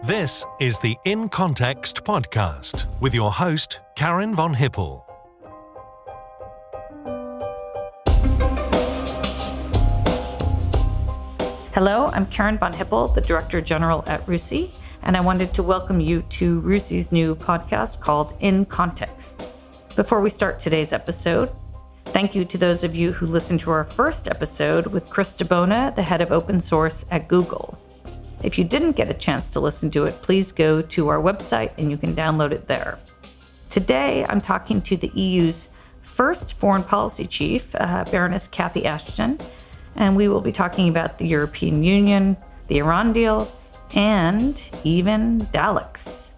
This is the In Context podcast with your host, Karin von Hippel. Hello, I'm Karin von Hippel, the Director General at RUSI, and I wanted to welcome you to RUSI's new podcast called In Context. Before we start today's episode, thank you to those of you who listened to our first episode with Chris DeBona, the head of open source at Google. If you didn't get a chance to listen to it, please go to our website and you can download it there. Today, I'm talking to the EU's first foreign policy chief, Baroness Cathy Ashton, and we will be talking about the European Union, the Iran deal, and even Daleks.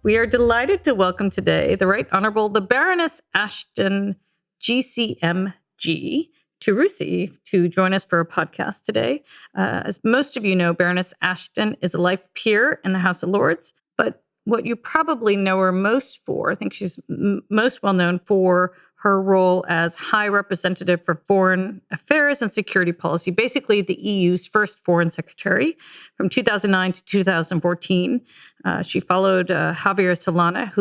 We are delighted to welcome today the Right Honorable the Baroness Ashton, GCMG, to RUSI to join us for a podcast today. As most of you know, Baroness Ashton is a life peer in the House of Lords, but what you probably know her most for, I think she's most well known for her role as High Representative for Foreign Affairs and Security Policy, basically the EU's first foreign secretary from 2009 to 2014. She followed Javier Solana,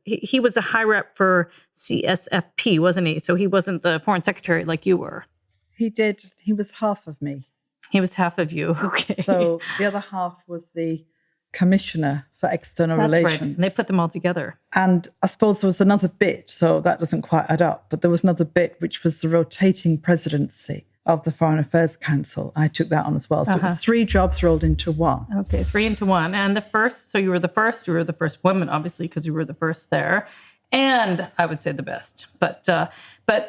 he was a high rep for CSFP, wasn't he? So he wasn't the foreign secretary like you were. He did. He was half of me. He was half of you. Okay. So the other half was the Commissioner for External Relations. Right. And they put them all together. And I suppose there was another bit, so that doesn't quite add up, but there was another bit which was the rotating presidency of the Foreign Affairs Council. I took that on as well. So it was 3 jobs rolled into one. Okay, 3 into 1. And the first, so you were the first woman, obviously, because you were the first there. And I would say the best. But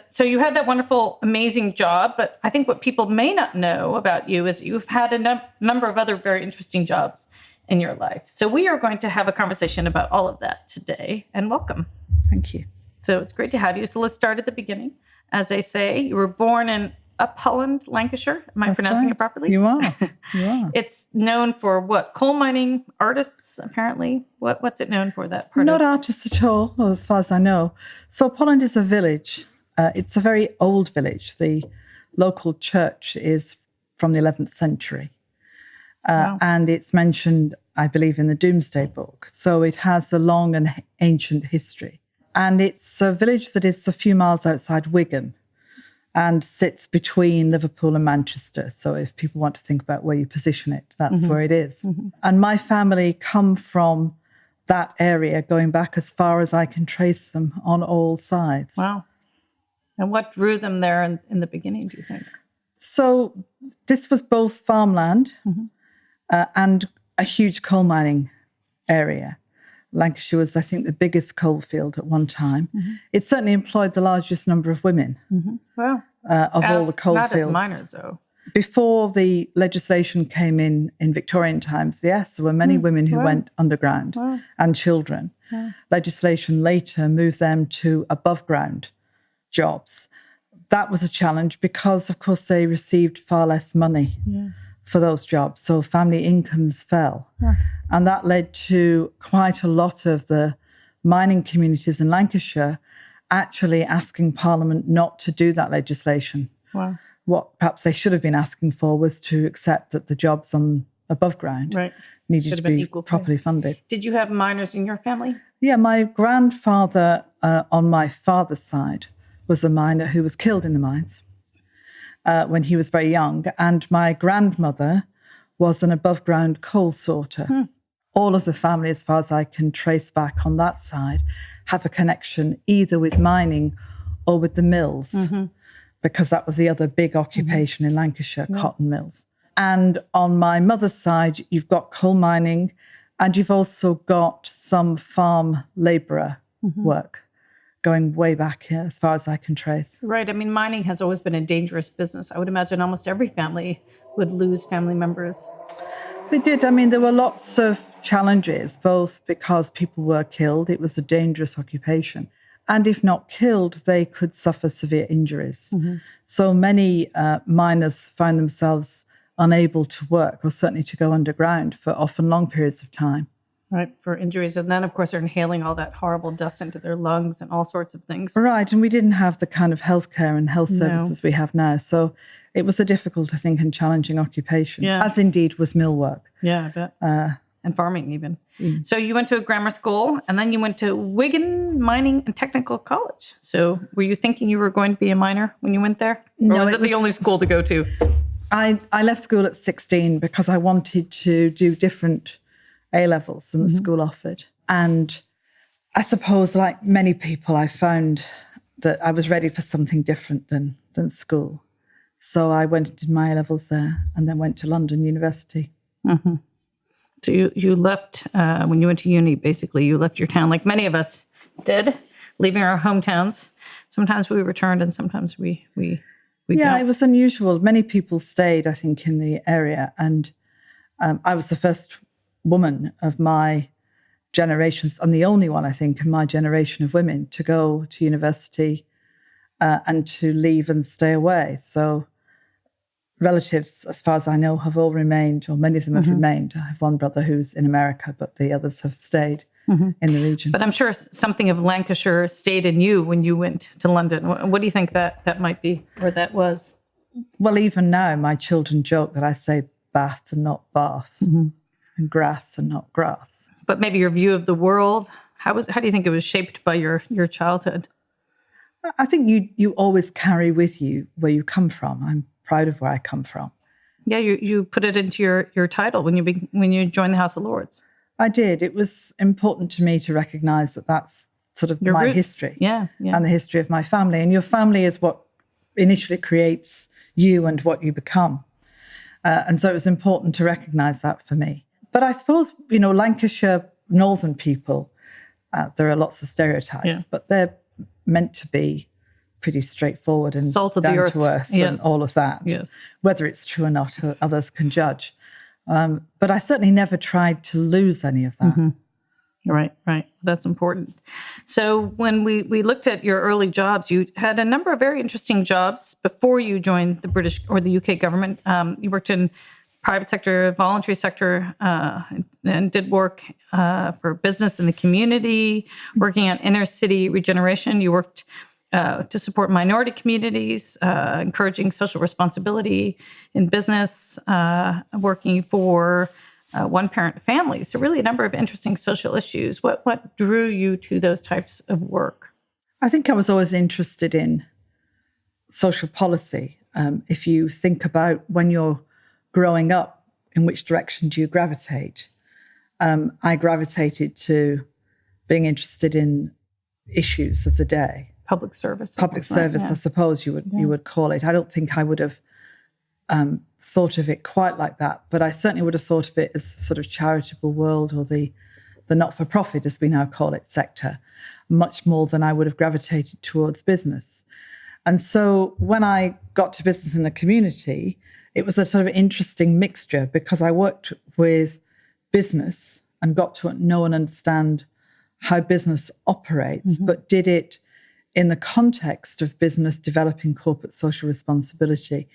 so you had that wonderful, amazing job. But I think what people may not know about you is you've had a number of other very interesting jobs in your life. So we are going to have a conversation about all of that today. And welcome. Thank you. So it's great to have you. So let's start at the beginning. As they say, you were born in Upholland, Lancashire. Am I pronouncing it properly? You are. You are. It's known for what? Coal mining artists, apparently. What's it known for, that part? Not artists at all, as far as I know. So Upholland is a village. It's a very old village. The local church is from the 11th century. Wow. And it's mentioned, I believe, in the Domesday Book. So it has a long and ancient history. And it's a village that is a few miles outside Wigan and sits between Liverpool and Manchester. So if people want to think about where you position it, that's where it is. Mm-hmm. And my family come from that area, going back as far as I can trace them on all sides. Wow. And what drew them there in the beginning, do you think? So this was both farmland and a huge coal mining area. Lancashire was, I think, the biggest coal field at one time. Mm-hmm. It certainly employed the largest number of women of all the coal not fields. As miners, though. Before the legislation came in Victorian times, yes, there were many women who went underground and children. Yeah. Legislation later moved them to above ground jobs. That was a challenge because, of course, they received far less money for those jobs. So family incomes fell. Yeah. And that led to quite a lot of the mining communities in Lancashire actually asking Parliament not to do that legislation. Wow. What perhaps they should have been asking for was to accept that the jobs on above ground needed to be properly funded. Did you have miners in your family? Yeah, my grandfather on my father's side was a miner who was killed in the mines when he was very young. And my grandmother was an above-ground coal sorter. All of the family, as far as I can trace back on that side, have a connection either with mining or with the mills, because that was the other big occupation in Lancashire, cotton mills. And on my mother's side, you've got coal mining and you've also got some farm labourer work going way back here, as far as I can trace. Right. I mean, mining has always been a dangerous business. I would imagine almost every family would lose family members. They did. I mean, there were lots of challenges, both because people were killed. It was a dangerous occupation. And if not killed, they could suffer severe injuries. So many miners found themselves unable to work, or certainly to go underground for often long periods of time. Right, for injuries. And then, of course, they're inhaling all that horrible dust into their lungs and all sorts of things. Right, and we didn't have the kind of healthcare and health services we have now. So it was a difficult, I think, and challenging occupation, as indeed was mill work. Yeah, I bet. And farming even. So you went to a grammar school, and then you went to Wigan Mining and Technical College. So were you thinking you were going to be a miner when you went there? Or was it the only school to go to? I left school at 16 because I wanted to do different A-levels than the school offered. And I suppose, like many people, I found that I was ready for something different than school. So I went and did my A-levels there and then went to London University. Mm-hmm. So you left, when you went to uni, basically, you left your town like many of us did, leaving our hometowns. Sometimes we returned and sometimes we don't. It was unusual. Many people stayed, I think, in the area. And I was the first woman of my generations, and the only one, I think, in my generation of women to go to university and to leave and stay away. So relatives, as far as I know, have all remained, or many of them have remained. I have one brother who's in America, but the others have stayed in the region. But I'm sure something of Lancashire stayed in you when you went to London. What do you think that might be, or that was? Well, even now, my children joke that I say Bath and not Bath, and grass and not grass. But maybe your view of the world, how do you think it was shaped by your childhood? I think you always carry with you where you come from. I'm proud of where I come from. Yeah, you put it into your title when you joined the House of Lords. I did. It was important to me to recognise that that's sort of your my roots. History, and the history of my family. And your family is what initially creates you and what you become. And so it was important to recognise that for me. But I suppose, Lancashire northern people, there are lots of stereotypes, but they're meant to be pretty straightforward and salt of down the earth. to earth and all of that. Yes. Whether it's true or not, others can judge. But I certainly never tried to lose any of that. Right. That's important. So when we looked at your early jobs, you had a number of very interesting jobs before you joined the British or the UK government. You worked in private sector, voluntary sector, and did work for business in the community, working on inner city regeneration. You worked to support minority communities, encouraging social responsibility in business, working for one-parent families. So really a number of interesting social issues. What drew you to those types of work? I think I was always interested in social policy. If you think about when you're growing up, in which direction do you gravitate? I gravitated to being interested in issues of the day. Public service. I suppose you would call it. I don't think I would have thought of it quite like that, but I certainly would have thought of it as the sort of charitable world, or the not-for-profit, as we now call it, sector, much more than I would have gravitated towards business. And so when I got to business in the community, it was a sort of interesting mixture, because I worked with business and got to know and understand how business operates, but did it in the context of business developing corporate social responsibility.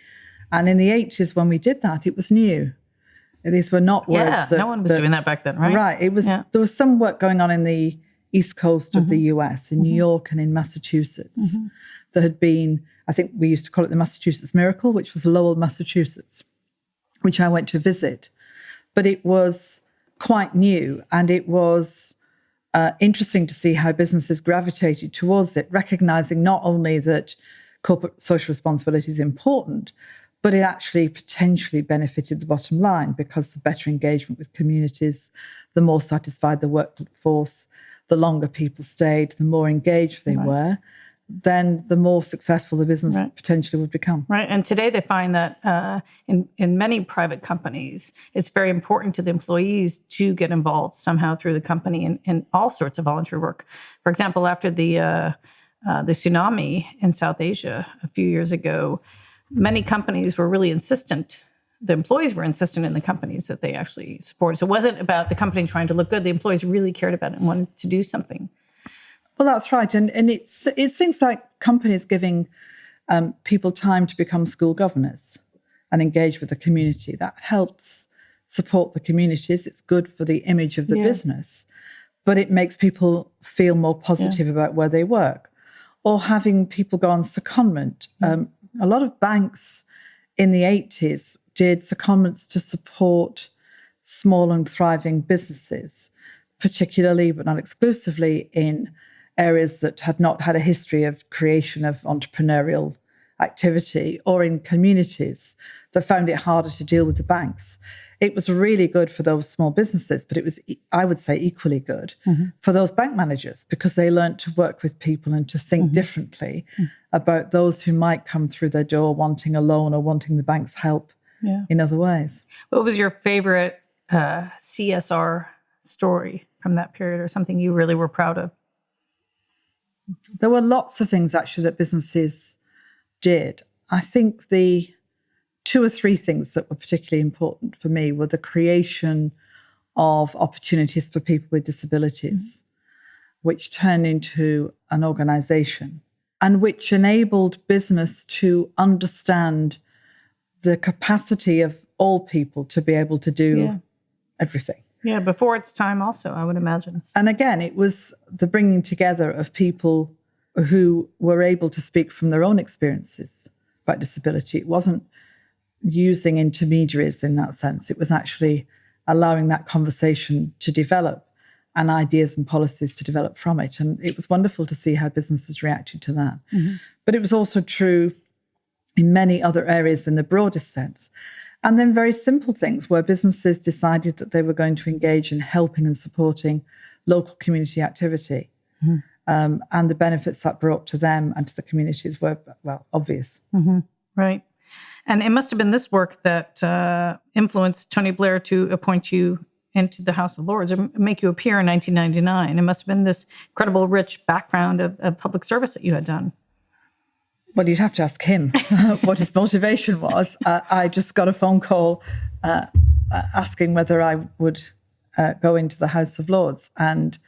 And in the 80s, when we did that, it was new. These were not words that... no one was doing that back then, right? Right. It was. There was some work going on in the East Coast of the US, in New York and in Massachusetts. There had been, I think we used to call it the Massachusetts Miracle, which was Lowell, Massachusetts, which I went to visit. But it was quite new, and it was interesting to see how businesses gravitated towards it, recognizing not only that corporate social responsibility is important, but it actually potentially benefited the bottom line, because the better engagement with communities, the more satisfied the workforce, the longer people stayed, the more engaged they were, then the more successful the business potentially would become. Right. And today they find that in many private companies, it's very important to the employees to get involved somehow through the company in all sorts of voluntary work. For example, after the tsunami in South Asia a few years ago, many companies were really insistent. The employees were insistent in the companies that they actually supported. So it wasn't about the company trying to look good. The employees really cared about it and wanted to do something. Well, that's right. And it's things like companies giving people time to become school governors and engage with the community. That helps support the communities. It's good for the image of the business, but it makes people feel more positive about where they work. Or having people go on secondment. A lot of banks in the 80s did secondments to support small and thriving businesses, particularly but not exclusively in areas that had not had a history of creation of entrepreneurial activity, or in communities that found it harder to deal with the banks. It was really good for those small businesses, but it was, I would say, equally good for those bank managers, because they learned to work with people and to think differently about those who might come through their door wanting a loan or wanting the bank's help in other ways. What was your favorite CSR story from that period, or something you really were proud of? There were lots of things, actually, that businesses did. I think the 2 or 3 things that were particularly important for me were the creation of opportunities for people with disabilities, which turned into an organisation, and which enabled business to understand the capacity of all people to be able to do everything. Yeah, before its time also, I would imagine. And again, it was the bringing together of people who were able to speak from their own experiences about disability. It wasn't using intermediaries in that sense. It was actually allowing that conversation to develop and ideas and policies to develop from it. And it was wonderful to see how businesses reacted to that. But it was also true in many other areas in the broadest sense. And then very simple things where businesses decided that they were going to engage in helping and supporting local community activity. And the benefits that brought to them and to the communities were, well, obvious. Right. And it must have been this work that influenced Tony Blair to appoint you into the House of Lords, or make you appear in 1999. It must have been this incredible, rich background of public service that you had done. Well, you'd have to ask him what his motivation was. I just got a phone call asking whether I would go into the House of Lords. And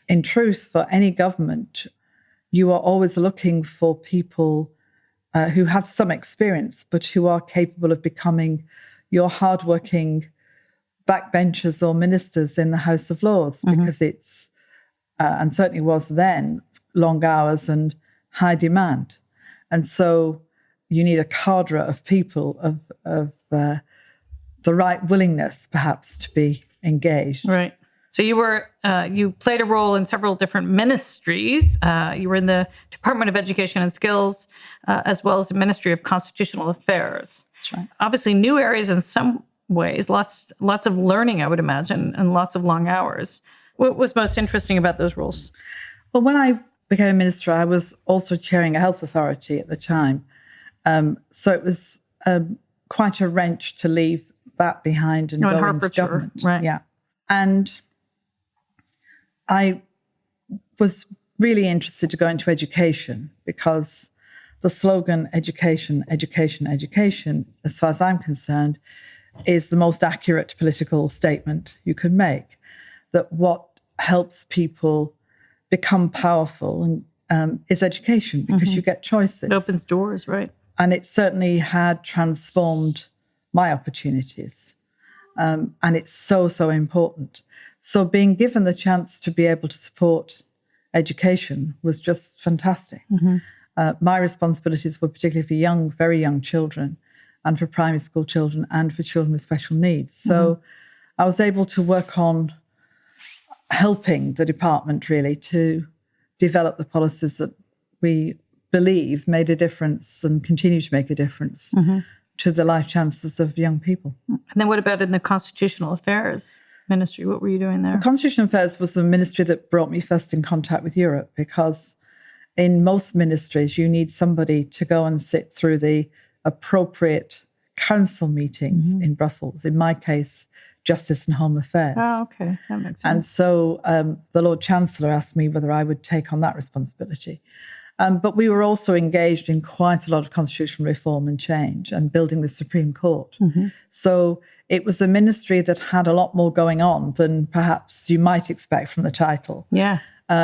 in truth, for any government, you are always looking for people who have some experience, but who are capable of becoming your hardworking backbenchers or ministers in the House of Lords, because it's, and certainly was then, long hours and high demand. And so you need a cadre of people of the right willingness, perhaps, to be engaged. Right. So you were you played a role in several different ministries. You were in the Department of Education and Skills, as well as the Ministry of Constitutional Affairs. That's right. Obviously, new areas in some ways. Lots of learning, I would imagine, and lots of long hours. What was most interesting about those roles? Well, when I became a minister, I was also chairing a health authority at the time. So it was quite a wrench to leave that behind and go into government. Right. Yeah. And I was really interested to go into education, because the slogan education, education, education, as far as I'm concerned, is the most accurate political statement you could make. That what helps people become powerful and is education, because you get choices. It opens doors, right? And it certainly had transformed my opportunities. And it's so, so important. So being given the chance to be able to support education was just fantastic. My responsibilities were particularly for young, very young children, and for primary school children, and for children with special needs. So I was able to work on helping the department really to develop the policies that we believe made a difference and continue to make a difference to the life chances of young people. And then what about in the Constitutional Affairs Ministry? What were you doing there? The Constitutional Affairs was the ministry that brought me first in contact with Europe, because in most ministries you need somebody to go and sit through the appropriate council meetings in Brussels. In my case, Justice and Home Affairs. Oh, okay. That makes sense. And so the Lord Chancellor asked me whether I would take on that responsibility. But we were also engaged in quite a lot of constitutional reform and change and building the Supreme Court. So it was a ministry that had a lot more going on than perhaps you might expect from the title. Yeah.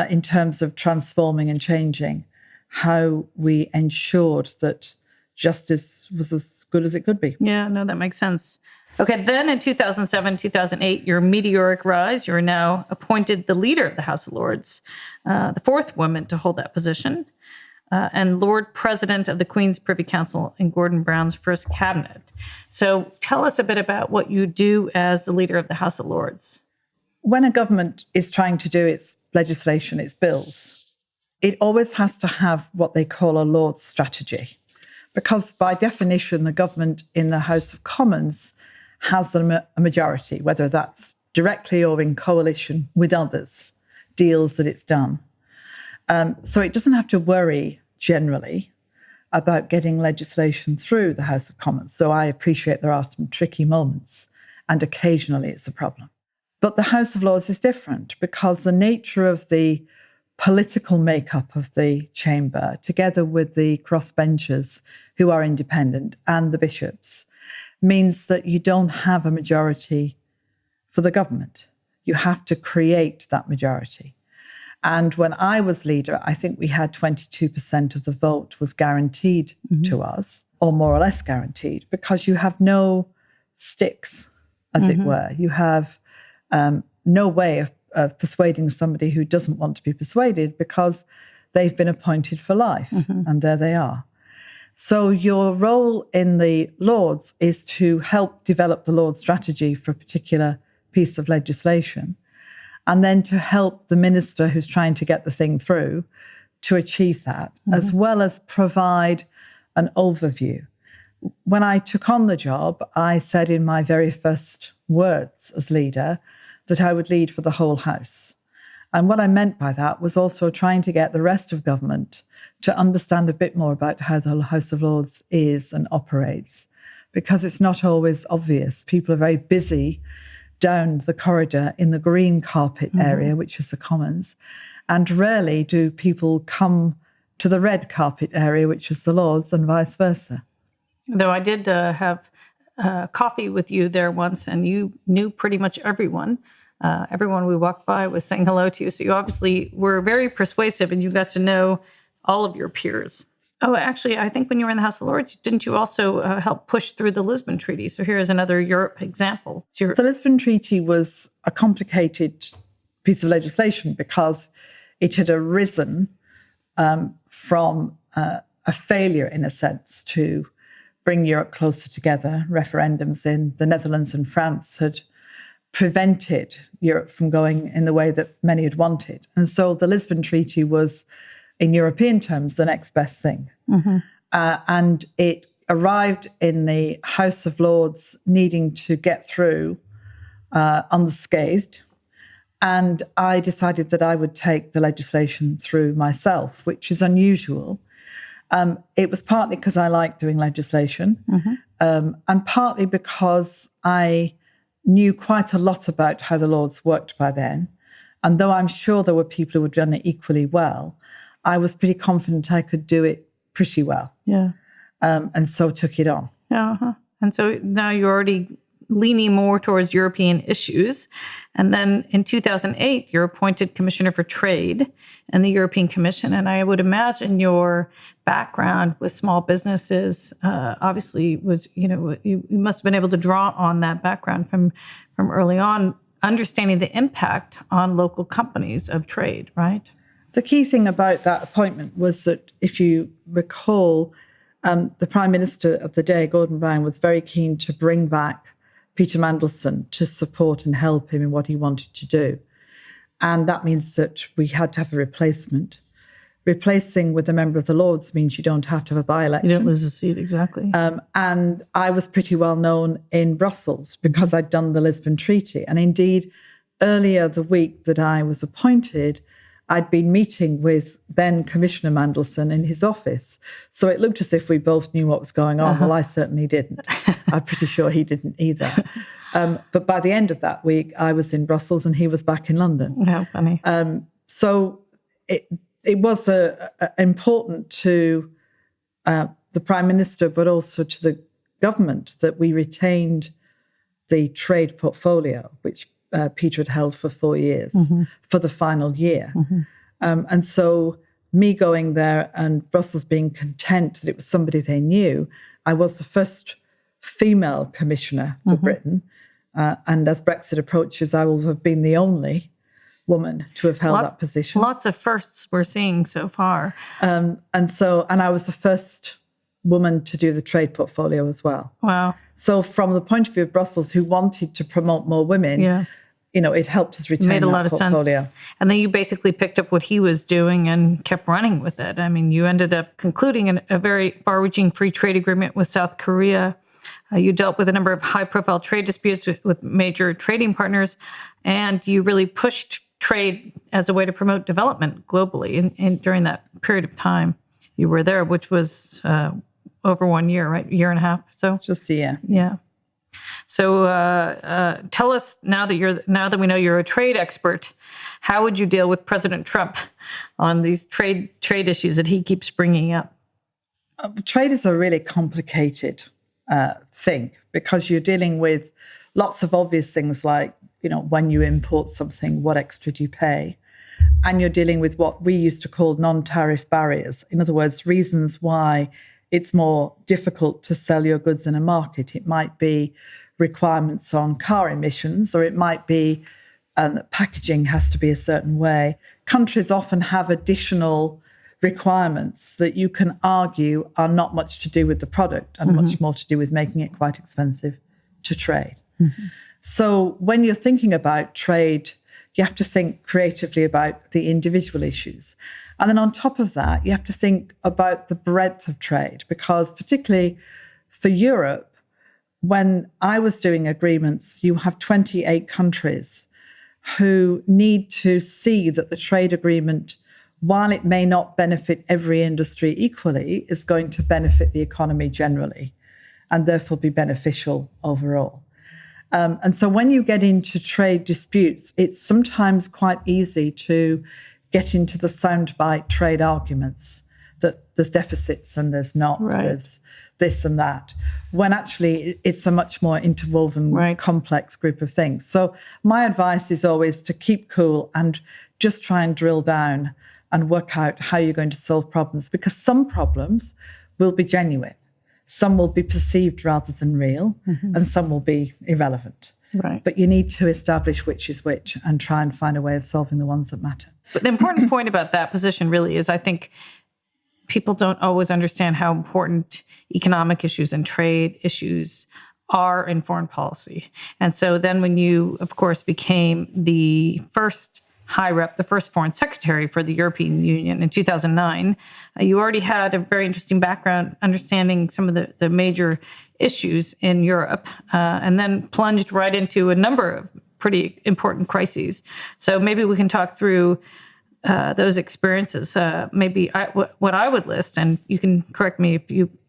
In terms of transforming and changing how we ensured that justice was as good as it could be. Yeah, no, that makes sense. Okay, then in 2007, 2008, your meteoric rise, you're now appointed the leader of the House of Lords, the fourth woman to hold that position, and Lord President of the Queen's Privy Council in Gordon Brown's first cabinet. So tell us a bit about what you do as the leader of the House of Lords. When a government is trying to do its legislation, its bills, it always has to have what they call a Lord's strategy, because by definition, the government in the House of Commons has a majority, whether that's directly or in coalition with others, deals that it's done. So it doesn't have to worry generally about getting legislation through the House of Commons. So I appreciate there are some tricky moments, and occasionally it's a problem. But the House of Lords is different because the nature of the political makeup of the chamber, together with the crossbenchers who are independent and the bishops, means that you don't have a majority for the government. You have to create that majority. And when I was leader, I think we had 22% of the vote was guaranteed to us, or more or less guaranteed, because you have no sticks, as it were. You have no way of persuading somebody who doesn't want to be persuaded because they've been appointed for life, and there they are. So your role in the Lords is to help develop the Lords strategy for a particular piece of legislation, and then to help the minister who's trying to get the thing through to achieve that, as well as provide an overview. When I took on the job, I said in my very first words as leader that I would lead for the whole House. And what I meant by that was also trying to get the rest of government to understand a bit more about how the House of Lords is and operates, because it's not always obvious. People are very busy down the corridor in the green carpet area, which is the Commons, and rarely do people come to the red carpet area, which is the Lords, and vice versa. Though I did have coffee with you there once, and you knew pretty much everyone. Everyone we walked by was saying hello to you. So you obviously were very persuasive, and you got to know all of your peers. Oh, actually, I think when you were in the House of Lords, didn't you also help push through the Lisbon Treaty? So here is another Europe example. The Lisbon Treaty was a complicated piece of legislation because it had arisen from a failure, in a sense, to bring Europe closer together. Referendums in the Netherlands and France had prevented Europe from going in the way that many had wanted. And so the Lisbon Treaty was, in European terms, the next best thing. And it arrived in the House of Lords needing to get through unscathed. And I decided that I would take the legislation through myself, which is unusual. It was partly because I like doing legislation, and partly because I knew quite a lot about how the Lords worked by then. And though I'm sure there were people who had done it equally well, I was pretty confident I could do it pretty well. And so took it on. And so now you're already leaning more towards European issues. And then in 2008, you're appointed Commissioner for Trade in the European Commission. And I would imagine your background with small businesses obviously was, you must have been able to draw on that background from early on, understanding the impact on local companies of trade, right? The key thing about that appointment was that, if you recall, the Prime Minister of the day, Gordon Brown, was very keen to bring back Peter Mandelson to support and help him in what he wanted to do. And that means that we had to have a replacement. Replacing with a member of the Lords means you don't have to have a by-election. You don't lose a seat, exactly. And I was pretty well known in Brussels because I'd done the Lisbon Treaty. And indeed, earlier the week that I was appointed, I'd been meeting with then Commissioner Mandelson in his office. So it looked as if we both knew what was going on. Well, I certainly didn't. I'm pretty sure he didn't either. But by the end of that week, I was in Brussels and he was back in London. How funny. So it was important to the Prime Minister, but also to the government, that we retained the trade portfolio, which Peter had held for 4 years, for the final year. And so me going there and Brussels being content that it was somebody they knew, I was the first female commissioner for Britain. And as Brexit approaches, I will have been the only woman to have held that position. Lots of firsts we're seeing so far. And I was the first woman to do the trade portfolio as well. Wow. So from the point of view of Brussels, who wanted to promote more women, it helped us retain made a that lot of portfolio. Sense. And then you basically picked up what he was doing and kept running with it. I mean, you ended up concluding a very far-reaching free trade agreement with South Korea. You dealt with a number of high-profile trade disputes with major trading partners, and you really pushed trade as a way to promote development globally. And during that period of time you were there, which was over 1 year, right? Year and a half. So just a year. Yeah. So tell us now that we know you're a trade expert, how would you deal with President Trump on these trade issues that he keeps bringing up? Trade is a really complicated thing because you're dealing with lots of obvious things like, when you import something, what extra do you pay? And you're dealing with what we used to call non-tariff barriers. In other words, reasons why it's more difficult to sell your goods in a market. It might be requirements on car emissions, or it might be that packaging has to be a certain way. Countries often have additional requirements that you can argue are not much to do with the product and much more to do with making it quite expensive to trade. So when you're thinking about trade, you have to think creatively about the individual issues. And then on top of that, you have to think about the breadth of trade, because particularly for Europe, when I was doing agreements, you have 28 countries who need to see that the trade agreement, while it may not benefit every industry equally, is going to benefit the economy generally and therefore be beneficial overall. And so when you get into trade disputes, it's sometimes quite easy to get into the soundbite trade arguments that there's deficits and there's not, there's this and that, when actually it's a much more interwoven, complex group of things. So my advice is always to keep cool and just try and drill down and work out how you're going to solve problems, because some problems will be genuine. Some will be perceived rather than real, and some will be irrelevant. But you need to establish which is which and try and find a way of solving the ones that matter. But the important point about that position really is, I think people don't always understand how important economic issues and trade issues are in foreign policy. And so then when you, of course, became the first high rep, the first foreign secretary for the European Union in 2009, you already had a very interesting background understanding some of the major issues in Europe, and then plunged right into a number of pretty important crises. So maybe we can talk through those experiences. What I would list, and you can correct me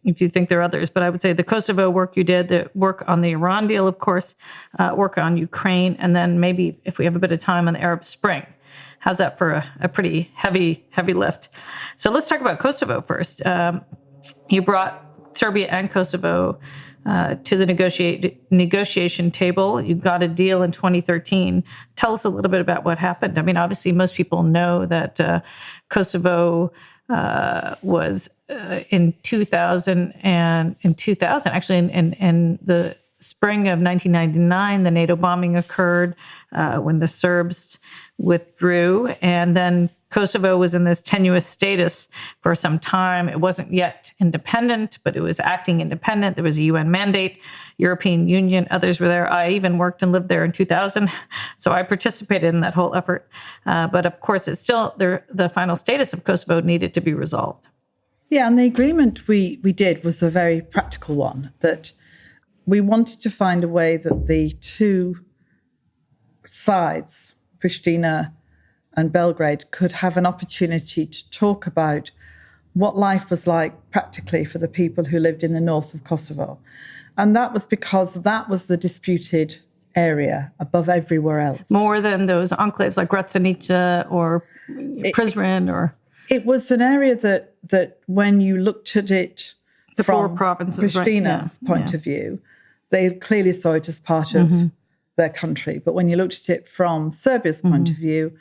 if you think there are others, but I would say the Kosovo work you did, the work on the Iran deal, of course, work on Ukraine, and then maybe if we have a bit of time on the Arab Spring. How's that for a pretty heavy lift? So let's talk about Kosovo first. You brought Serbia and Kosovo to the negotiation table. You got a deal in 2013. Tell us a little bit about what happened. I mean, obviously, most people know that Kosovo was in 2000, actually in the spring of 1999, the NATO bombing occurred when the Serbs withdrew, and then Kosovo was in this tenuous status for some time. It wasn't yet independent, but it was acting independent. There was a UN mandate, European Union, others were there. I even worked and lived there in 2000, so I participated in that whole effort. But of course, it's still the final status of Kosovo needed to be resolved. Yeah, and the agreement we did was a very practical one, that we wanted to find a way that the two sides, Pristina and Belgrade, could have an opportunity to talk about what life was like practically for the people who lived in the north of Kosovo. And that was because that was the disputed area above everywhere else. More than those enclaves like Gracanica or Prizren or... It was an area that when you looked at it the from four provinces, Pristina's point of view, they clearly saw it as part of their country. But when you looked at it from Serbia's point of view,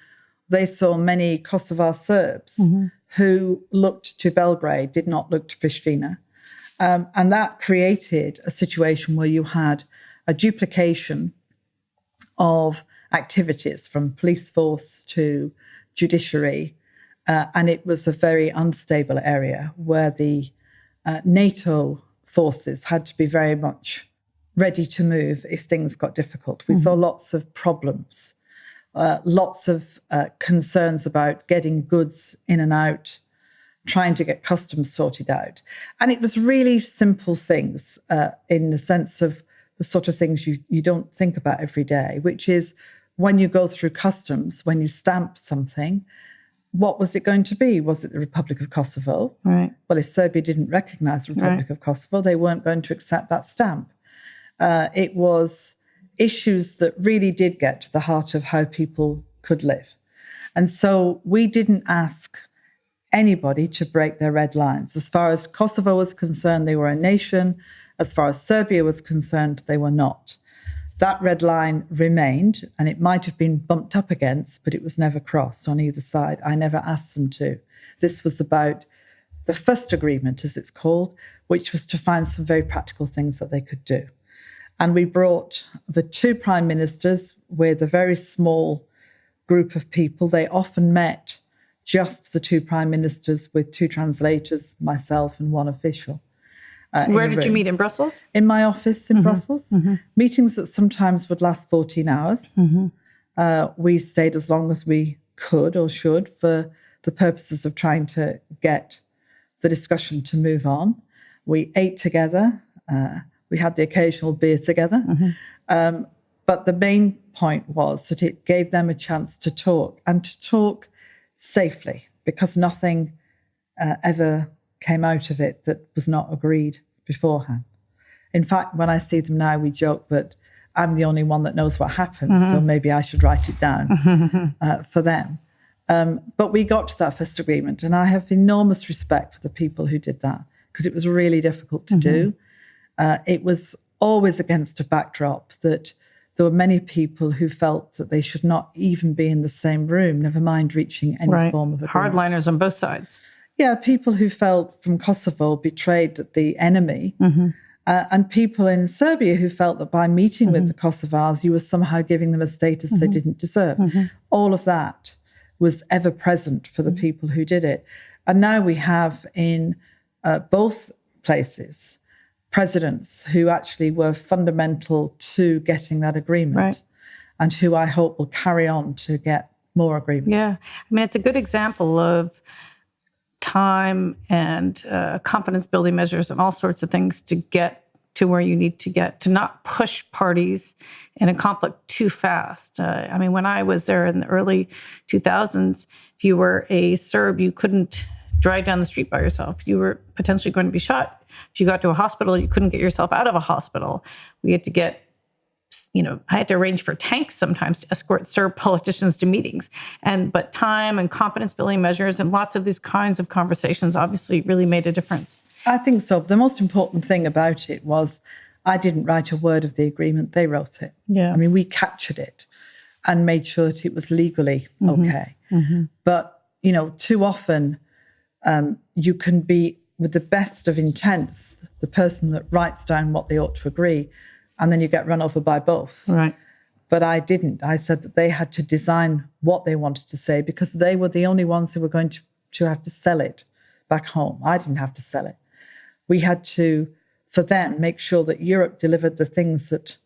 they saw many Kosovar Serbs who looked to Belgrade, did not look to Pristina. And that created a situation where you had a duplication of activities from police force to judiciary. And it was a very unstable area where the NATO forces had to be very much ready to move if things got difficult. We saw lots of problems, lots of concerns about getting goods in and out, trying to get customs sorted out. And it was really simple things in the sense of the sort of things you don't think about every day, which is when you go through customs, when you stamp something, what was it going to be? Was it the Republic of Kosovo? Right. Well, if Serbia didn't recognize the Republic of Kosovo, they weren't going to accept that stamp. It was issues that really did get to the heart of how people could live. And so we didn't ask anybody to break their red lines. As far as Kosovo was concerned, they were a nation. As far as Serbia was concerned, they were not. That red line remained, and it might have been bumped up against, but it was never crossed on either side. I never asked them to. This was about the first agreement, as it's called, which was to find some very practical things that they could do. And we brought the two prime ministers with a very small group of people. They often met just the two prime ministers with two translators, myself and one official. Where did you meet? In Brussels? In my office in Brussels. Meetings that sometimes would last 14 hours. We stayed as long as we could or should for the purposes of trying to get the discussion to move on. We ate together. We had the occasional beer together. But the main point was that it gave them a chance to talk, and to talk safely, because nothing ever came out of it that was not agreed beforehand. In fact, when I see them now, we joke that I'm the only one that knows what happened, so maybe I should write it down for them. But we got to that first agreement, and I have enormous respect for the people who did that, because it was really difficult to do. It was always against a backdrop that there were many people who felt that they should not even be in the same room, never mind reaching any form of agreement. Hardliners on both sides. Yeah, people who felt from Kosovo betrayed the enemy, and people in Serbia who felt that by meeting with the Kosovars, you were somehow giving them a status they didn't deserve. All of that was ever present for the people who did it. And now we have in both places presidents who actually were fundamental to getting that agreement, and who I hope will carry on to get more agreements. Yeah, I mean, it's a good example of time and confidence-building measures and all sorts of things to get to where you need to get, to not push parties in a conflict too fast. I mean, when I was there in the early 2000s, if you were a Serb, you couldn't drive down the street by yourself. You were potentially going to be shot. If you got to a hospital, you couldn't get yourself out of a hospital. We had to get, I had to arrange for tanks sometimes to escort Serb politicians to meetings. But time and confidence building measures and lots of these kinds of conversations obviously really made a difference. I think so. The most important thing about it was I didn't write a word of the agreement. They wrote it. Yeah. I mean, we captured it and made sure that it was legally okay. But, too often you can be, with the best of intents, the person that writes down what they ought to agree, and then you get run over by both. Right. But I didn't. I said that they had to design what they wanted to say, because they were the only ones who were going to have to sell it back home. I didn't have to sell it. We had to, for them, make sure that Europe delivered the things that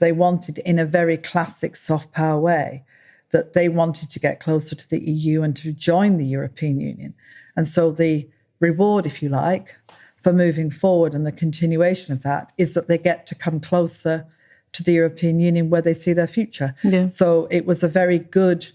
they wanted in a very classic soft power way, that they wanted to get closer to the EU and to join the European Union. And so the reward, if you like, for moving forward and the continuation of that is that they get to come closer to the European Union where they see their future. Yeah. So it was a very good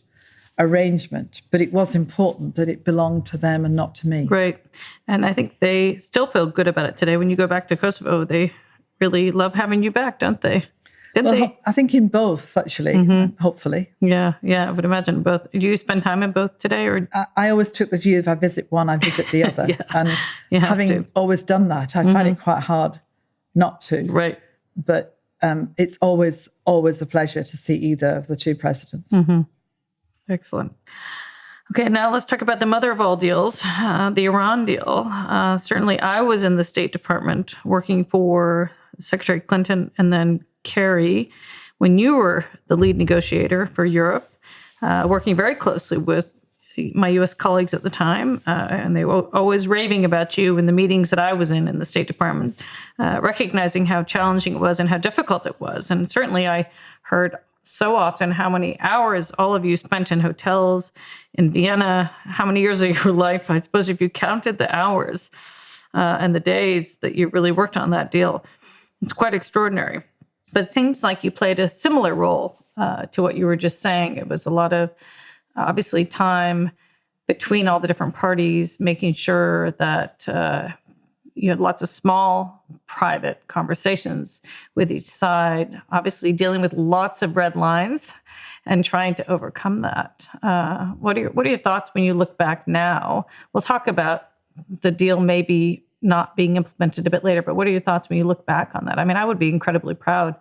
arrangement, but it was important that it belonged to them and not to me. Right. And I think they still feel good about it today. When you go back to Kosovo, they really love having you back, don't they? Didn't they? I think in both, actually, hopefully. Yeah, I would imagine both. Do you spend time in both today? Or I always took the view, if I visit one, I visit the other. And having always done that, I find it quite hard not to. Right. But it's always a pleasure to see either of the two presidents. Excellent. Okay, now let's talk about the mother of all deals, the Iran deal. Certainly, I was in the State Department working for Secretary Clinton and then Kerry when you were the lead negotiator for Europe, working very closely with my U.S. colleagues at the time, and they were always raving about you in the meetings that I was in the State Department, recognizing how challenging it was and how difficult it was. And certainly I heard so often how many hours all of you spent in hotels in Vienna, how many years of your life, I suppose, if you counted the hours and the days that you really worked on that deal. It's quite extraordinary. But it seems like you played a similar role to what you were just saying. It was a lot of, obviously, time between all the different parties, making sure that you had lots of small, private conversations with each side, obviously dealing with lots of red lines and trying to overcome that. What are your thoughts when you look back now? We'll talk about the deal maybe not being implemented a bit later, but what are your thoughts when you look back on that? I mean, I would be incredibly proud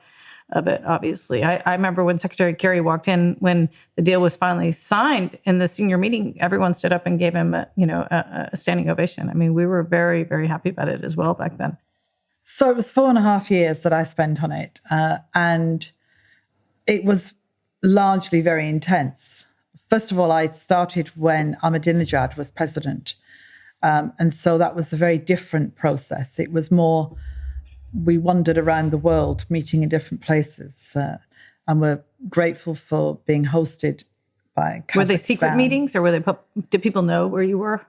of it, obviously. I remember when Secretary Kerry walked in, when the deal was finally signed in the senior meeting, everyone stood up and gave him a standing ovation. I mean, we were very, very happy about it as well back then. So it was 4.5 years that I spent on it, and it was largely very intense. First of all, I started when Ahmadinejad was president, and so that was a very different process. It was more, we wandered around the world, meeting in different places, and we're grateful for being hosted by Kazakhstan. Were they secret meetings, or were they? Did people know where you were?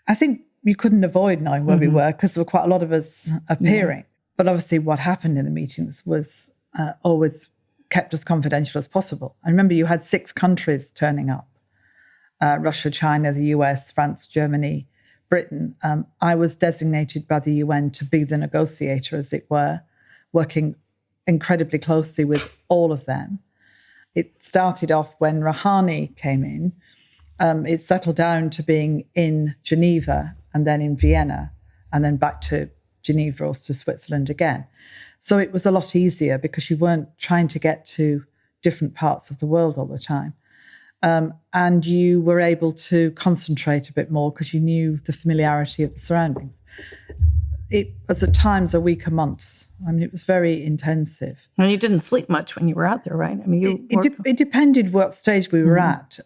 I think you couldn't avoid knowing where we were because there were quite a lot of us appearing. Yeah. But obviously what happened in the meetings was always kept as confidential as possible. I remember you had 6 countries turning up, Russia, China, the US, France, Germany, Britain. I was designated by the UN to be the negotiator, as it were, working incredibly closely with all of them. It started off when Rouhani came in. It settled down to being in Geneva and then in Vienna and then back to Geneva or to Switzerland again. So it was a lot easier because you weren't trying to get to different parts of the world all the time. And you were able to concentrate a bit more because you knew the familiarity of the surroundings. It was at times a week, a month. I mean, it was very intensive. And you didn't sleep much when you were out there, right? I mean, it depended what stage we were at.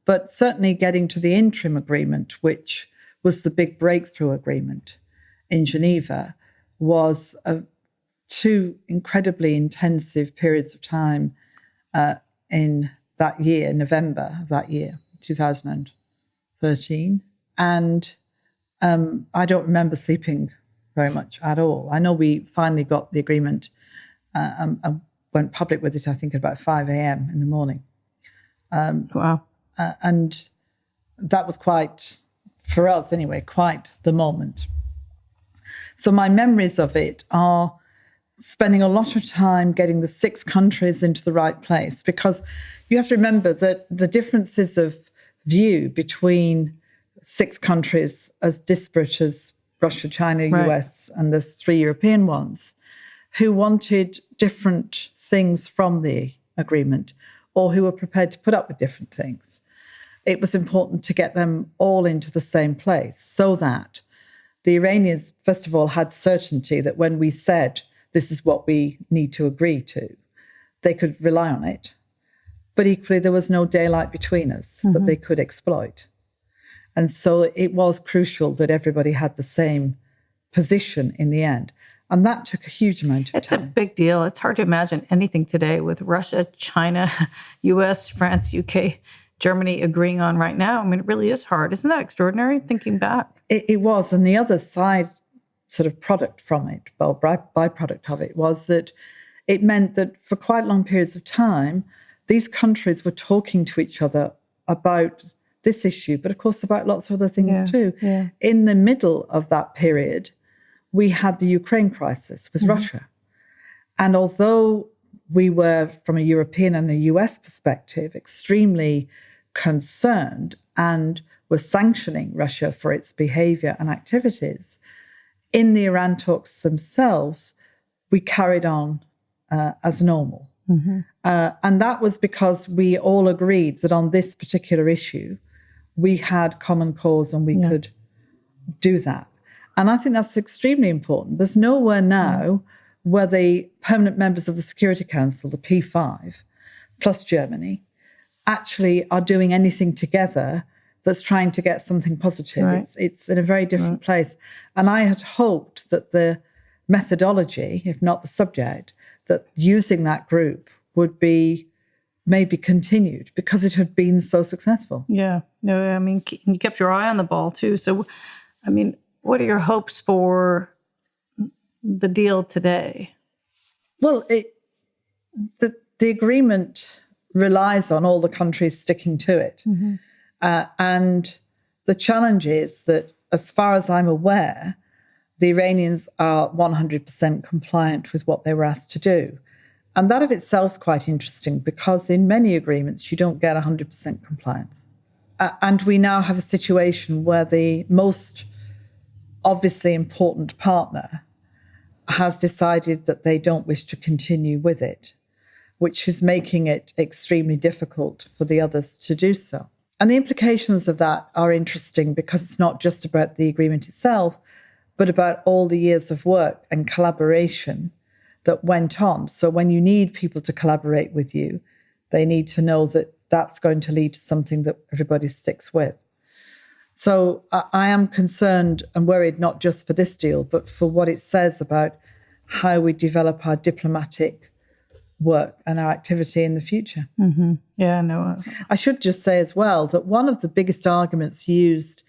But certainly getting to the interim agreement, which was the big breakthrough agreement in Geneva, was 2 incredibly intensive periods of time in that year, November of that year, 2013. And I don't remember sleeping very much at all. I know we finally got the agreement and went public with it, I think, at about 5 a.m. in the morning. Wow. And that was quite, for us anyway, quite the moment. So my memories of it are spending a lot of time getting the 6 countries into the right place, because you have to remember that the differences of view between 6 countries as disparate as Russia, China, US, and the 3 European ones, who wanted different things from the agreement or who were prepared to put up with different things. It was important to get them all into the same place so that the Iranians, first of all, had certainty that when we said, this is what we need to agree to, they could rely on it. But equally, there was no daylight between us that they could exploit. And so it was crucial that everybody had the same position in the end. And that took a huge amount of time. It's a big deal. It's hard to imagine anything today with Russia, China, US, France, UK, Germany agreeing on right now. I mean, it really is hard. Isn't that extraordinary, thinking back? It was. And the other side sort of product from it, well, byproduct of it, was that it meant that for quite long periods of time, these countries were talking to each other about this issue, but of course about lots of other things too. Yeah. In the middle of that period, we had the Ukraine crisis with Russia. And although we were, from a European and a US perspective, extremely concerned and were sanctioning Russia for its behavior and activities, in the Iran talks themselves, we carried on as normal. And that was because we all agreed that on this particular issue, we had common cause and we could do that. And I think that's extremely important. There's nowhere now where the permanent members of the Security Council, the P5, plus Germany, actually are doing anything together that's trying to get something positive. Right. It's in a very different place. And I had hoped that the methodology, if not the subject, that using that group would be maybe continued because it had been so successful. Yeah. No, I mean, you kept your eye on the ball too. So, I mean, what are your hopes for the deal today? Well, the agreement relies on all the countries sticking to it. Mm-hmm. And the challenge is that, as far as I'm aware, the Iranians are 100% compliant with what they were asked to do. And that of itself is quite interesting because in many agreements, you don't get 100% compliance. And we now have a situation where the most obviously important partner has decided that they don't wish to continue with it, which is making it extremely difficult for the others to do so. And the implications of that are interesting because it's not just about the agreement itself, but about all the years of work and collaboration that went on. So when you need people to collaborate with you, they need to know that that's going to lead to something that everybody sticks with. So I am concerned and worried not just for this deal, but for what it says about how we develop our diplomatic work and our activity in the future. Mm-hmm. Yeah, no. I should just say as well that one of the biggest arguments used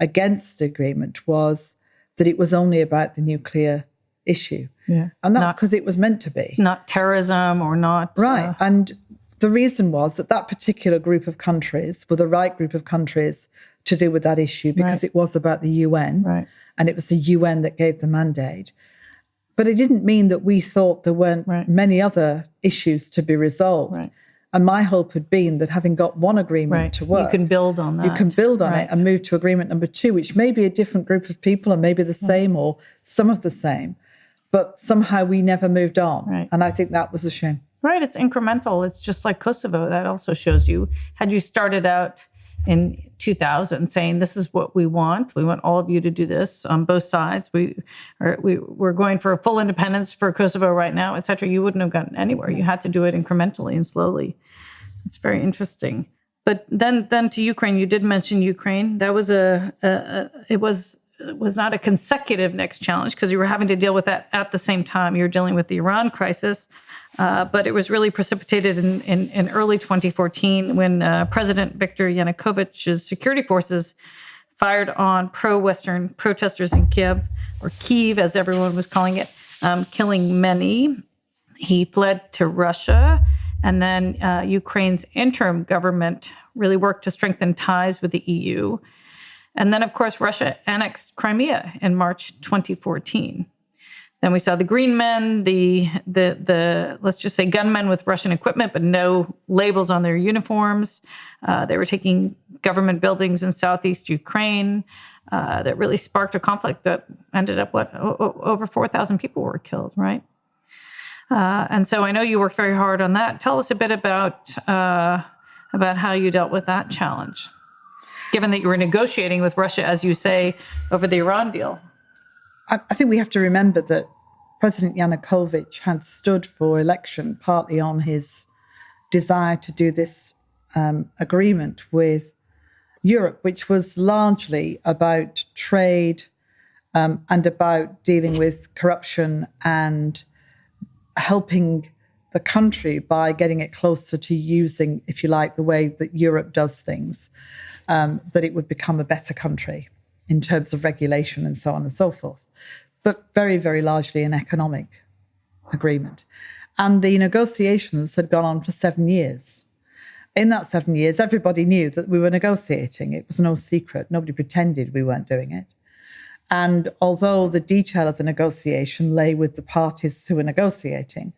against the agreement was that it was only about the nuclear issue. Yeah. And that's because it was meant to be. Not terrorism or not... Right. And the reason was that that particular group of countries were the right group of countries to deal with that issue because it was about the UN. Right. And it was the UN that gave the mandate. But it didn't mean that we thought there weren't many other issues to be resolved. Right. And my hope had been that having got one agreement to work... You can build on that. You can build on it and move to agreement number 2, which may be a different group of people and maybe the same or some of the same. But somehow we never moved on. Right. And I think that was a shame. Right. It's incremental. It's just like Kosovo. That also shows you, had you started out in 2000 saying, this is what we want all of you to do this on both sides. We're going for a full independence for Kosovo right now, et cetera. You wouldn't have gotten anywhere. You had to do it incrementally and slowly. It's very interesting. But then to Ukraine, you did mention Ukraine. That was it was not a consecutive next challenge because you were having to deal with that at the same time. You were dealing with the Iran crisis, but it was really precipitated in early 2014 when President Viktor Yanukovych's security forces fired on pro-Western protesters in Kyiv, as everyone was calling it, killing many. He fled to Russia, and then Ukraine's interim government really worked to strengthen ties with the EU. And then, of course, Russia annexed Crimea in March 2014. Then we saw the green men, the let's just say gunmen with Russian equipment, but no labels on their uniforms. They were taking government buildings in southeast Ukraine. That really sparked a conflict that ended up, over 4,000 people were killed, right? And so I know you worked very hard on that. Tell us a bit about how you dealt with that challenge, given that you were negotiating with Russia, as you say, over the Iran deal. I think we have to remember that President Yanukovych had stood for election partly on his desire to do this agreement with Europe, which was largely about trade and about dealing with corruption and helping the country by getting it closer to using, if you like, the way that Europe does things, that it would become a better country in terms of regulation and so on and so forth. But very, very largely an economic agreement. And the negotiations had gone on for 7 years. In that 7 years, everybody knew that we were negotiating. It was no secret. Nobody pretended we weren't doing it. And although the detail of the negotiation lay with the parties who were negotiating,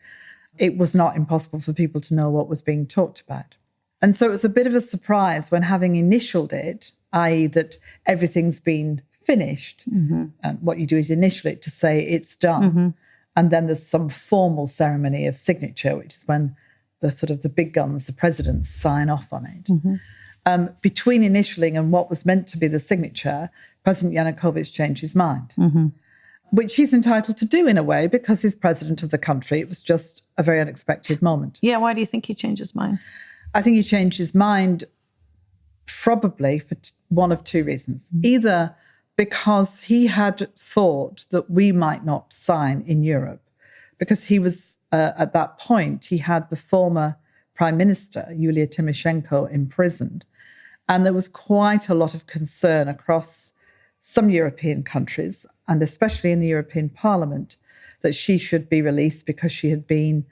it was not impossible for people to know what was being talked about. And so it was a bit of a surprise when, having initialed it, i.e. that everything's been finished, and what you do is initial it to say it's done, and then there's some formal ceremony of signature, which is when the big guns, the presidents, sign off on it. between initialing and what was meant to be the signature, President Yanukovych changed his mind, which he's entitled to do in a way because he's president of the country. It was just a very unexpected moment. Yeah, why do you think he changed his mind? I think he changed his mind probably for one of two reasons. Either because he had thought that we might not sign in Europe, because he was, at that point, he had the former Prime Minister, Yulia Tymoshenko, imprisoned. And there was quite a lot of concern across some European countries, and especially in the European Parliament, that she should be released because she had been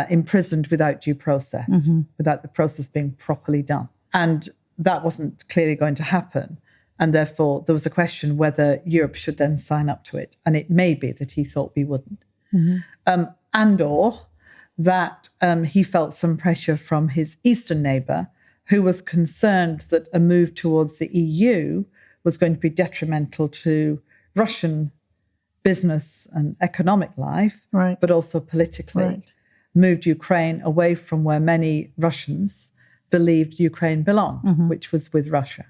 imprisoned without due process, without the process being properly done. And that wasn't clearly going to happen. And therefore, there was a question whether Europe should then sign up to it. And it may be that he thought we wouldn't. And/or that he felt some pressure from his eastern neighbour, who was concerned that a move towards the EU was going to be detrimental to Russian business and economic life, but also politically, moved Ukraine away from where many Russians believed Ukraine belonged, which was with Russia.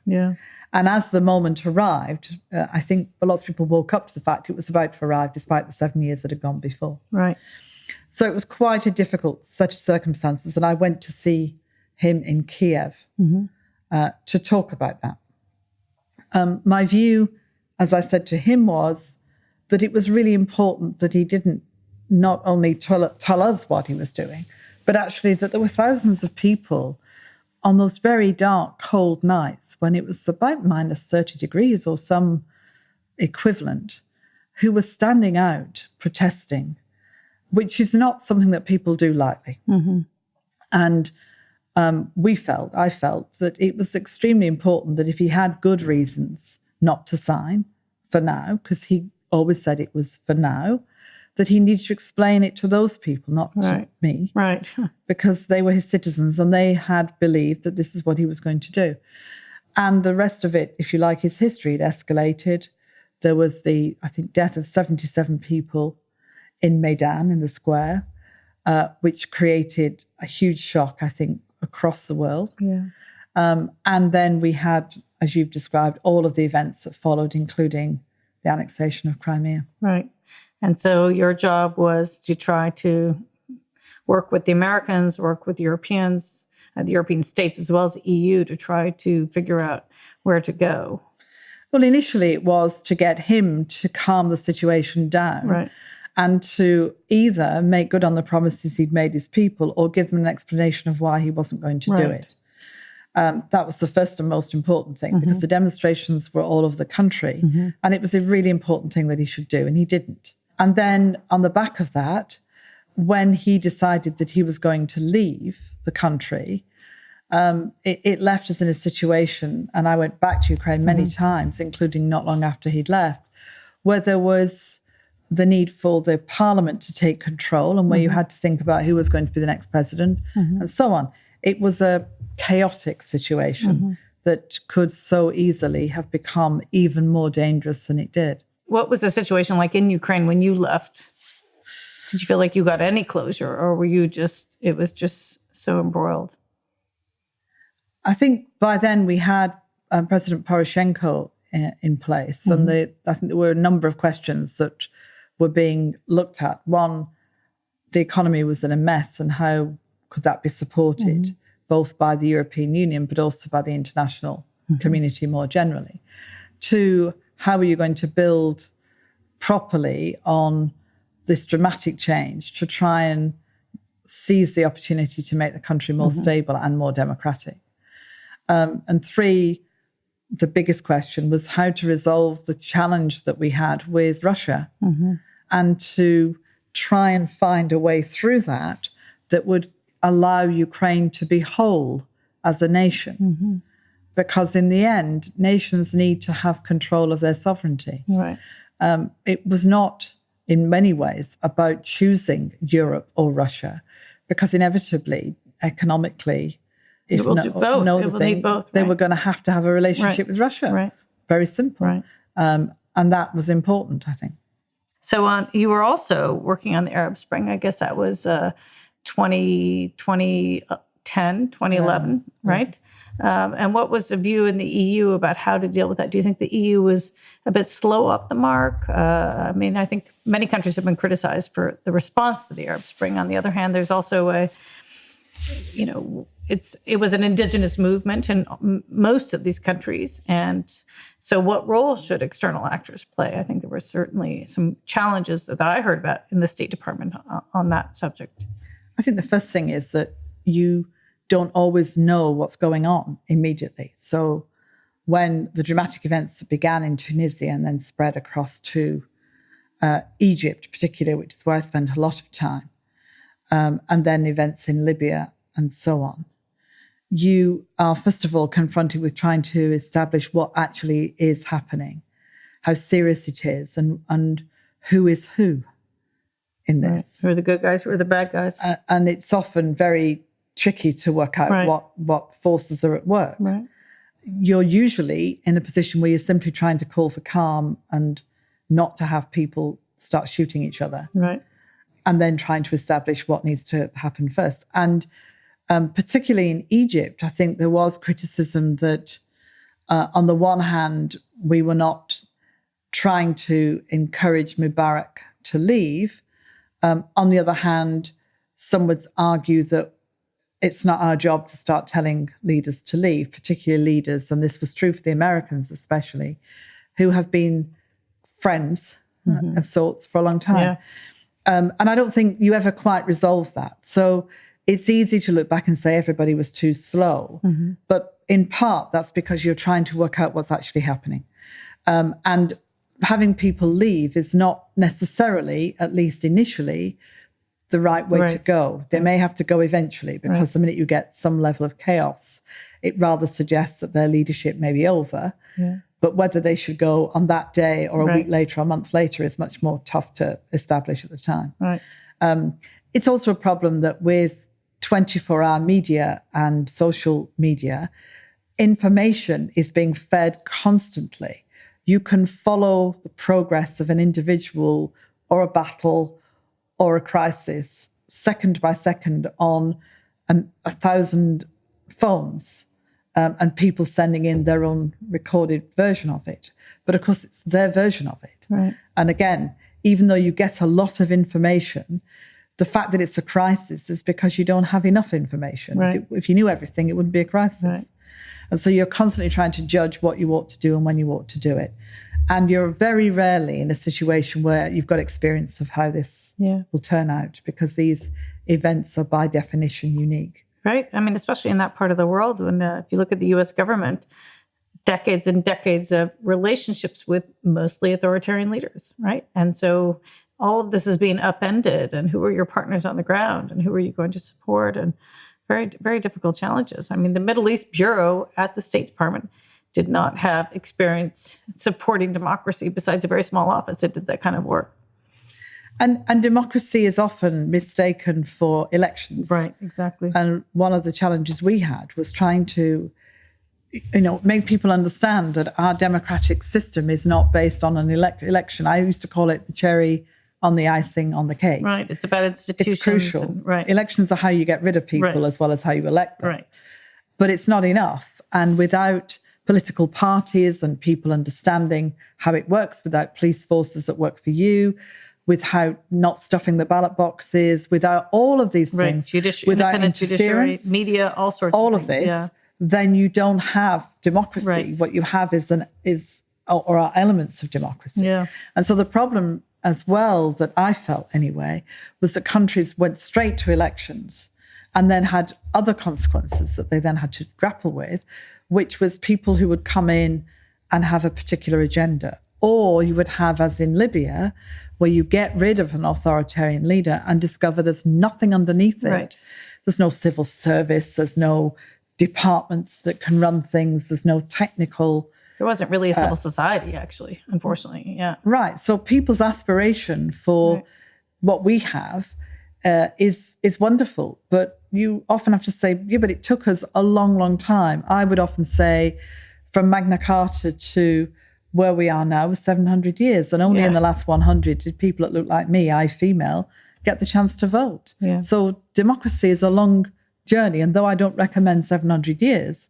And as the moment arrived, I think lots of people woke up to the fact it was about to arrive despite the 7 years that had gone before. So it was quite a difficult set of circumstances. And I went to see him in Kiev to talk about that. My view, as I said to him, was that it was really important that he didn't not only tell us what he was doing, but actually that there were thousands of people on those very dark, cold nights when it was about minus 30 degrees or some equivalent, who were standing out protesting, which is not something that people do lightly. And I felt that it was extremely important that if he had good reasons not to sign for now, because he always said it was for now, that he needed to explain it to those people, not to me. Because they were his citizens and they had believed that this is what he was going to do. And the rest of it, if you like, is history. It escalated. There was the, I think, death of 77 people in Maidan, in the square, which created a huge shock, I think, across the world. And then we had, as you've described, all of the events that followed, including the annexation of Crimea. And so your job was to try to work with the Americans, work with Europeans, the European states, as well as the EU, to try to figure out where to go. Well, initially it was to get him to calm the situation down and to either make good on the promises he'd made his people or give them an explanation of why he wasn't going to do it. That was the first and most important thing, because the demonstrations were all over the country, and it was a really important thing that he should do, and he didn't. And then on the back of that, when he decided that he was going to leave the country, it left us in a situation, and I went back to Ukraine many times, including not long after he'd left, where there was the need for the parliament to take control and where you had to think about who was going to be the next president and so on. It was a chaotic situation that could so easily have become even more dangerous than it did. What was the situation like in Ukraine when you left? Did you feel like you got any closure, or were you it was just so embroiled? I think by then we had President Poroshenko in place, and I think there were a number of questions that were being looked at. One, the economy was in a mess, and how could that be supported, both by the European Union, but also by the international community more generally? Two, how are you going to build properly on this dramatic change to try and seize the opportunity to make the country more stable and more democratic? And three, the biggest question was how to resolve the challenge that we had with Russia and to try and find a way through that would allow Ukraine to be whole as a nation. Because in the end, nations need to have control of their sovereignty. It was not, in many ways, about choosing Europe or Russia, because inevitably, economically, if it will do both. No other thing, they were going to have a relationship with Russia. Very simple. And that was important, I think. So you were also working on the Arab Spring. I guess that was 2010, 2011, right? And what was the view in the EU about how to deal with that? Do you think the EU was a bit slow off the mark? I think many countries have been criticized for the response to the Arab Spring. On the other hand, there's also it was an indigenous movement in most of these countries. And so what role should external actors play? I think there were certainly some challenges that I heard about in the State Department on that subject. I think the first thing is that you don't always know what's going on immediately. So when the dramatic events began in Tunisia and then spread across to Egypt, particularly, which is where I spent a lot of time, and then events in Libya and so on, you are, first of all, confronted with trying to establish what actually is happening, how serious it is, and who is who in this. Right. Who are the good guys, who are the bad guys? And it's often very tricky to work out what forces are at work. Right. You're usually in a position where you're simply trying to call for calm and not to have people start shooting each other. Right. And then trying to establish what needs to happen first. And particularly in Egypt, I think there was criticism that on the one hand, we were not trying to encourage Mubarak to leave. On the other hand, some would argue that it's not our job to start telling leaders to leave, particularly leaders, and this was true for the Americans especially, who have been friends of sorts for a long time. Yeah. And I don't think you ever quite resolve that. So it's easy to look back and say everybody was too slow. Mm-hmm. But in part, that's because you're trying to work out what's actually happening. And having people leave is not necessarily, at least initially, the right way to go. They may have to go eventually, because the minute you get some level of chaos, it rather suggests that their leadership may be over. Yeah. But whether they should go on that day or a week later or a month later is much more tough to establish at the time. Right. It's also a problem that with 24-hour media and social media, information is being fed constantly. You can follow the progress of an individual or a battle or a crisis second by second on 1,000 phones and people sending in their own recorded version of it. But of course, it's their version of it. Right. And again, even though you get a lot of information, the fact that it's a crisis is because you don't have enough information. Right. If you knew everything, it wouldn't be a crisis. Right. And so you're constantly trying to judge what you ought to do and when you ought to do it. And you're very rarely in a situation where you've got experience of how this will turn out, because these events are by definition unique. Right. I mean, especially in that part of the world, when if you look at the U.S. government, decades and decades of relationships with mostly authoritarian leaders, right? And so all of this is being upended, and who are your partners on the ground, and who are you going to support, and very, very difficult challenges. I mean, the Middle East Bureau at the State Department did not have experience supporting democracy besides a very small office that did that kind of work. And democracy is often mistaken for elections. Right, exactly. And one of the challenges we had was trying to, make people understand that our democratic system is not based on an election. I used to call it the cherry on the icing on the cake. Right, it's about institutions. It's crucial. Elections are how you get rid of people as well as how you elect them. Right. But it's not enough. And without political parties and people understanding how it works, without police forces that work for you, without not stuffing the ballot boxes, without all of these things, without independent judiciary, media, all sorts all of things. This, then you don't have democracy. Right. What you have is are elements of democracy. Yeah. And so the problem as well that I felt anyway was that countries went straight to elections and then had other consequences that they then had to grapple with, which was people who would come in and have a particular agenda. Or you would have, as in Libya, where you get rid of an authoritarian leader and discover there's nothing underneath it. Right. There's no civil service, there's no departments that can run things, there's no technical... There wasn't really a civil society, actually, unfortunately, yeah. Right, so people's aspiration for what we have is wonderful, but you often have to say, but it took us a long, long time. I would often say from Magna Carta to where we are now was 700 years, and only in the last 100 did people that look like me, I female, get the chance to vote. Yeah. So democracy is a long journey, and though I don't recommend 700 years,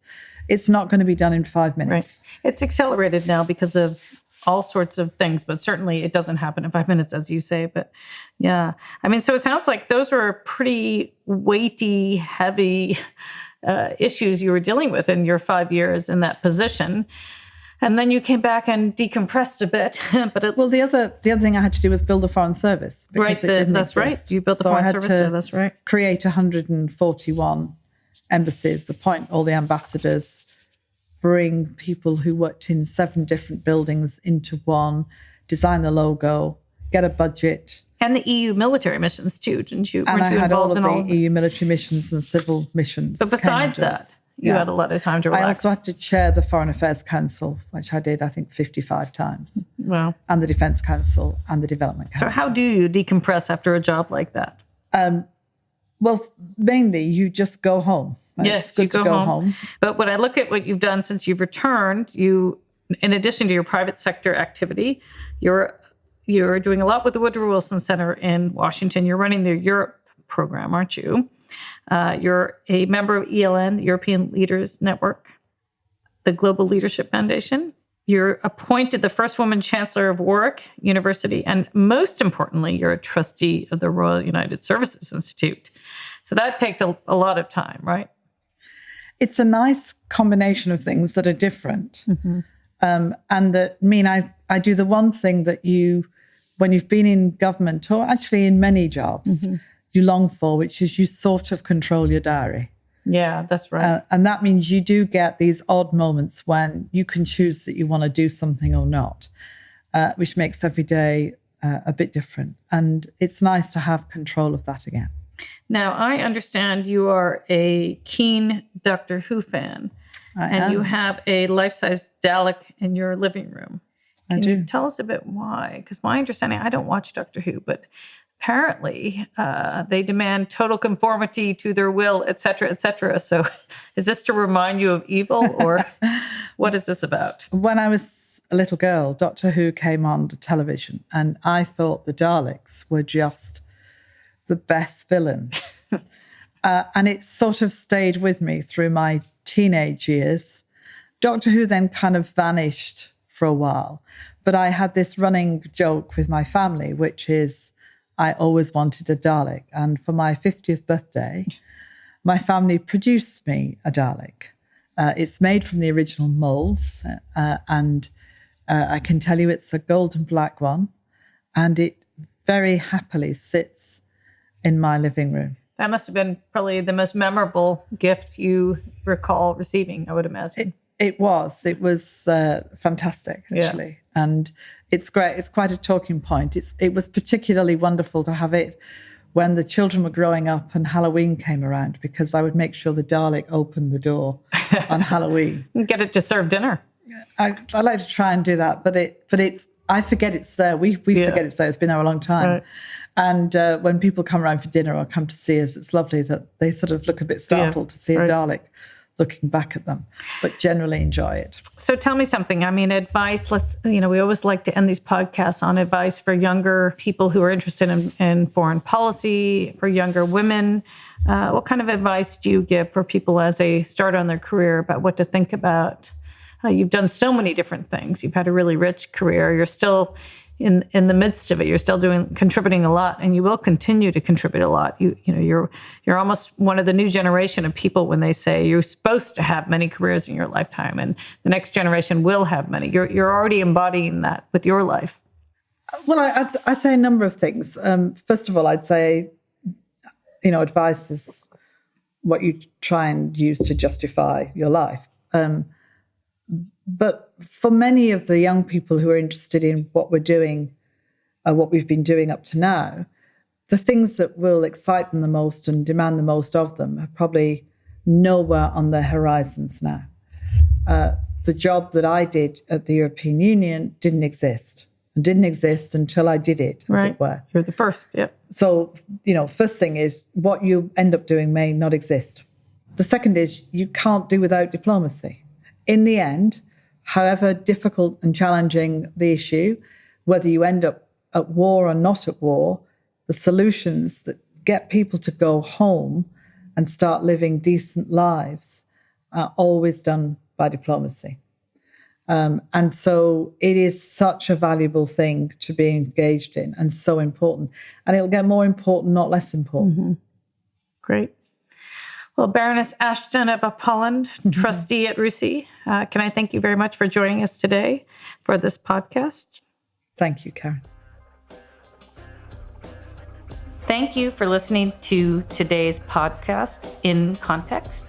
It's not going to be done in 5 minutes. Right. It's accelerated now because of all sorts of things, but certainly it doesn't happen in 5 minutes, as you say. But yeah, I mean, so it sounds like those were pretty weighty, heavy issues you were dealing with in your 5 years in that position. And then you came back and decompressed a bit. But the other thing I had to do was build a foreign service. Right, that's right. You built the foreign service, so that's right. Create 141 embassies, appoint all the ambassadors, bring people who worked in 7 different buildings into one, design the logo, get a budget. And the EU military missions too, didn't you? And I had all of the EU military missions and civil missions. But besides that, you had a lot of time to relax. I also had to chair the Foreign Affairs Council, which I did, I think, 55 times. Wow. And the Defence Council and the Development Council. So how do you decompress after a job like that? Well, mainly you just go home. Right? Yes, you go home. But when I look at what you've done since you've returned, you, in addition to your private sector activity, you're doing a lot with the Woodrow Wilson Center in Washington. You're running their Europe program, aren't you? You're a member of ELN, the European Leaders Network, the Global Leadership Foundation. You're appointed the first woman chancellor of Warwick University. And most importantly, you're a trustee of the Royal United Services Institute. So that takes a lot of time, right? It's a nice combination of things that are different. Mm-hmm. And that mean I do the one thing that when you've been in government, or actually in many jobs, mm-hmm. you long for, which is you sort of control your diary. Yeah, that's right. And that means you do get these odd moments when you can choose that you want to do something or not, which makes every day a bit different. And it's nice to have control of that again. Now, I understand you are a keen Doctor Who fan. I am. You have a life-size Dalek in your living room. I do. You tell us a bit why? Because my understanding, I don't watch Doctor Who, but apparently they demand total conformity to their will, et cetera, et cetera. So is this to remind you of evil, or what is this about? When I was a little girl, Doctor Who came on the television, and I thought the Daleks were just the best villain. And it sort of stayed with me through my teenage years. Doctor Who then kind of vanished for a while. But I had this running joke with my family, which is I always wanted a Dalek. And for my 50th birthday, my family produced me a Dalek. It's made from the original molds. And I can tell you it's a gold and black one. And it very happily sits in my living room. That must have been probably the most memorable gift you recall receiving, I would imagine. It was fantastic, actually. Yeah. And it's great. It's quite a talking point. It was particularly wonderful to have it when the children were growing up and Halloween came around, because I would make sure the Dalek opened the door on Halloween. Get it to serve dinner. I like to try and do that, but it's I forget it's there. We forget it's there. It's been there a long time. Right. And when people come around for dinner or come to see us, it's lovely that they sort of look a bit startled to see a Dalek looking back at them, but generally enjoy it. So tell me something. I mean, advice, we always like to end these podcasts on advice for younger people who are interested in foreign policy, for younger women. What kind of advice do you give for people as they start on their career about what to think about? You've done so many different things. You've had a really rich career. You're still in the midst of it. You're still contributing a lot, and you will continue to contribute a lot. You're almost one of the new generation of people when they say you're supposed to have many careers in your lifetime, and the next generation will have many. You're already embodying that with your life. Well, I'd say a number of things. First of all, I'd say, advice is what you try and use to justify your life. But for many of the young people who are interested in what we're doing, what we've been doing up to now, the things that will excite them the most and demand the most of them are probably nowhere on their horizons now. The job that I did at the European Union didn't exist until I did it, as it were. You're the first, yeah. So, first thing is what you end up doing may not exist. The second is you can't do without diplomacy. In the end, however difficult and challenging the issue, whether you end up at war or not at war, the solutions that get people to go home and start living decent lives are always done by diplomacy. And so it is such a valuable thing to be engaged in and so important. And it'll get more important, not less important. Mm-hmm. Great. Well, Baroness Ashton of Upholland, trustee at RUSI, can I thank you very much for joining us today for this podcast? Thank you, Karin. Thank you for listening to today's podcast, In Context.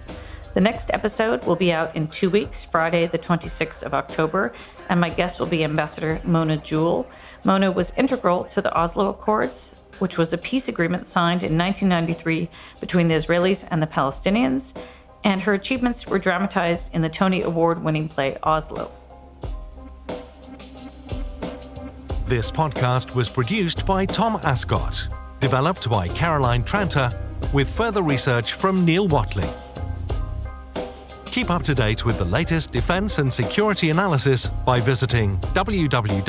The next episode will be out in 2 weeks, Friday, the 26th of October, and my guest will be Ambassador Mona Jewell. Mona was integral to the Oslo Accords, which was a peace agreement signed in 1993 between the Israelis and the Palestinians, and her achievements were dramatized in the Tony Award-winning play Oslo. This podcast was produced by Tom Ascott, developed by Caroline Tranter, with further research from Neil Watley. Keep up to date with the latest defense and security analysis by visiting www.rusi.org.